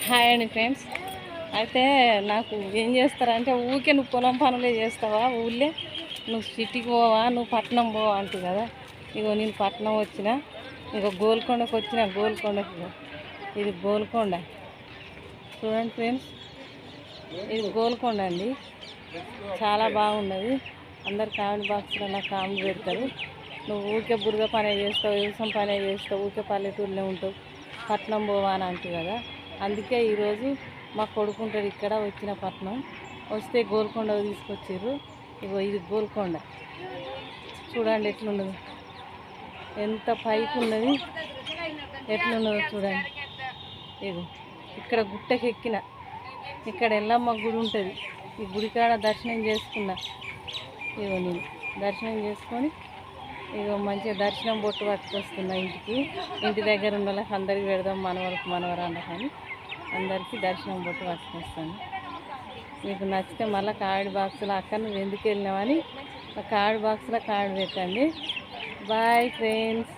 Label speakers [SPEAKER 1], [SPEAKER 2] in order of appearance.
[SPEAKER 1] Hi అండి friends. అయితే నాకు ఏం చేస్తారంటే ఊరికే నువ్వు పొలం పనులే చేస్తావా ఊళ్ళే, నువ్వు సిటీకి పోవా, నువ్వు పట్నం పోవా అంటు కదా. ఇగో నేను పట్నం వచ్చిన, ఇగో గోల్కొండకు వచ్చిన. గోల్కొండకు ఇది గోల్కొండ చూడండి ఫ్రెండ్స్, ఇది గోల్కొండ అండి. చాలా బాగున్నది. అందరు కామెంట్ బాక్స్లో నాకు కామెంట్ పెడతారు, నువ్వు ఊరికే బురద పనే చేస్తావు, వ్యవసాయం పనే చేస్తావు, ఊరికే పల్లెటూరులో ఉంటావు, పట్నం పోవా అని అంటు కదా. అందుకే ఈరోజు మా కొడుకుంటాడు ఇక్కడ, వచ్చిన పట్నం వస్తే గోల్కొండ తీసుకొచ్చారు. ఇగో ఇది గోల్కొండ చూడండి ఎట్లున్నది, ఎంత పైకి ఉన్నది, ఎట్లున్నదో చూడండి. ఇగో ఇక్కడ గుట్టకి ఎక్కిన, ఇక్కడ ఎల్లమ్మ గుడి ఉంటుంది, ఈ గుడికాడ దర్శనం చేసుకున్నా. ఇగో నేను దర్శనం చేసుకొని ఇగో మంచిగా దర్శనం బొట్టు పట్టుకొస్తున్నా ఇంటికి. ఇంటి దగ్గర ఉన్న వాళ్ళకి అందరికి పెడదాం, మనవరకు మనవరాళ్ళ కానీ అందరికీ దర్శనం బొట్టు పట్టుకొస్తాను. మీకు నచ్చితే మళ్ళీ కావిడి బాక్సులో అక్కడ నువ్వు ఎందుకు వెళ్ళినావని కావిడి బాక్సులో కావిడి పెట్టండి. Bye friends.